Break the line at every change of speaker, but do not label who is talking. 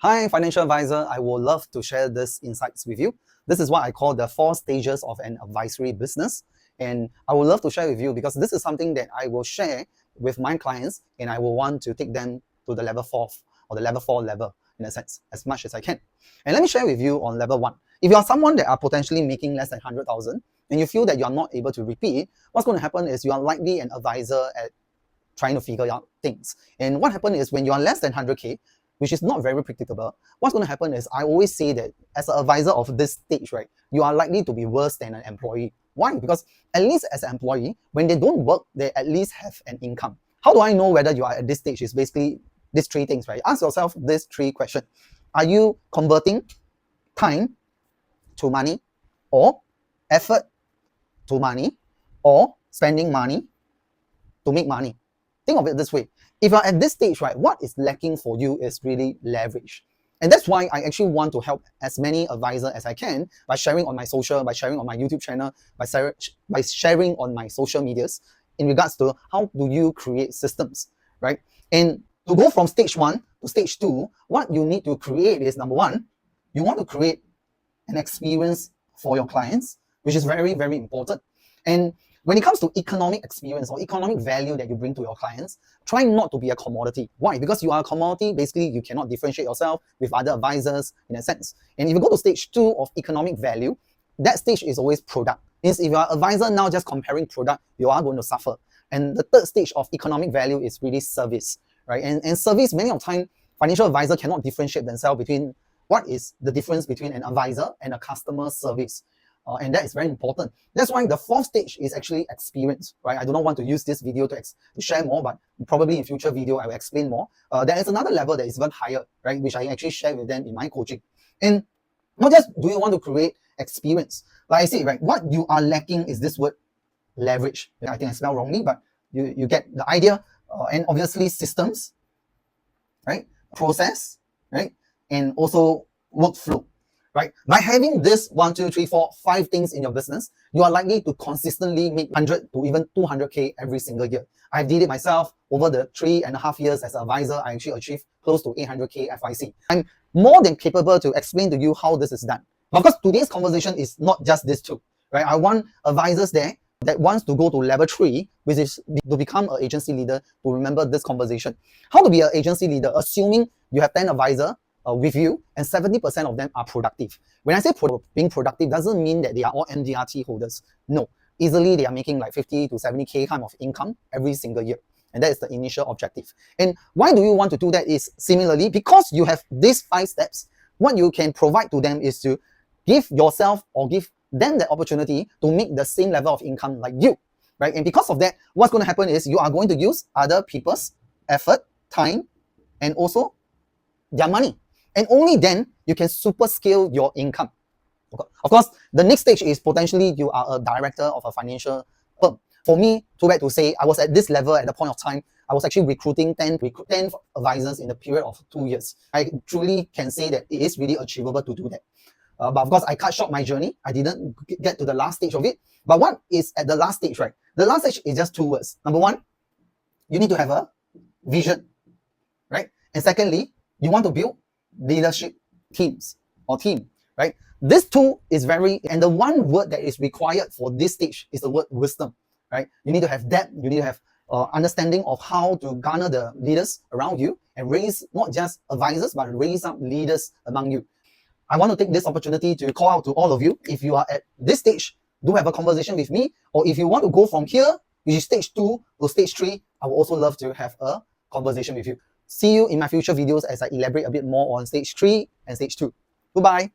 Hi, financial advisor. I would love to share this insights with you. This is what I call the 4 stages of an advisory business. And I would love to share with you because this is something that I will share with my clients and I will want to take them to the level 4 or the level 4 level in a sense, as much as I can. And let me share with you on level 1. If you are someone that are potentially making less than 100,000 and you feel that you are not able to repeat, what's going to happen is you are likely an advisor at trying to figure out things. And what happens is when you are less than 100K, which is not very predictable, what's going to happen is I always say that as an advisor of this stage, right, you are likely to be worse than an employee. Why? Because at least as an employee, when they don't work, they at least have an income. How do I know whether you are at this stage? Is basically these 3 things, right? Ask yourself these 3 questions. Are you converting time to money, or effort to money, or spending money to make money? Think of it this way. If you're at this stage, right, what is lacking for you is really leverage. And that's why I actually want to help as many advisors as I can by sharing on my social, by sharing on my YouTube channel, by sharing on my social medias in regards to how do you create systems, right? And to go from stage 1 to stage 2, what you need to create is, number 1, you want to create an experience for your clients, which is very, very important. And when it comes to economic experience or economic value that you bring to your clients, try not to be a commodity. Why? Because you are a commodity, basically you cannot differentiate yourself with other advisors in a sense. And if you go to stage 2 of economic value, that stage is always product. Means if you are an advisor now just comparing product, you are going to suffer. And the third stage of economic value is really service, right? And service, many of the time, financial advisor cannot differentiate themselves between what is the difference between an advisor and a customer service. And that is very important. That's why the 4th stage is actually experience, right? I do not want to use this video to share more, but probably in future video, I will explain more. There is another level that is even higher, right? Which I actually share with them in my coaching. And not just do you want to create experience, like I say, right? What you are lacking is this word leverage. I think I spelled wrongly, but you get the idea. And obviously systems, right? Process, right? And also workflow. Right? By having this 1, 2, 3, 4, 5 things in your business, you are likely to consistently make 100 to even 200K every single year. I did it myself over the 3.5 years as an advisor. I actually achieved close to 800K FIC. I'm more than capable to explain to you how this is done. Of course, today's conversation is not just this two, right? I want advisors there that wants to go to level 3, which is to become an agency leader, to remember this conversation. How to be an agency leader, assuming you have 10 advisors with you and 70% of them are productive. When I say being productive, doesn't mean that they are all MDRT holders. No, easily they are making like 50 to 70K kind of income every single year. And that is the initial objective. And why do you want to do that is similarly, because you have these 5 steps, what you can provide to them is to give yourself or give them the opportunity to make the same level of income like you, right? And because of that, what's going to happen is you are going to use other people's effort, time, and also their money. And only then you can super scale your income. Of course, the next stage is potentially you are a director of a financial firm. For me, too bad to say, I was at this level at the point of time. I was actually recruiting 10 advisors in the period of 2 years. I truly can say that it is really achievable to do that. But of course, I cut short my journey. I didn't get to the last stage of it. But what is at the last stage, right? The last stage is just 2 words. Number 1, you need to have a vision, right? And secondly, you want to build leadership teams or team, right? This 2 is and the one word that is required for this stage is the word wisdom, right? You need to have depth, you need to have understanding of how to garner the leaders around you and raise not just advisors, but raise up leaders among you. I want to take this opportunity to call out to all of you. If you are at this stage, do have a conversation with me, or if you want to go from here, which is stage 2 to stage 3, I would also love to have a conversation with you. See you in my future videos as I elaborate a bit more on stage 3 and stage 2. Goodbye.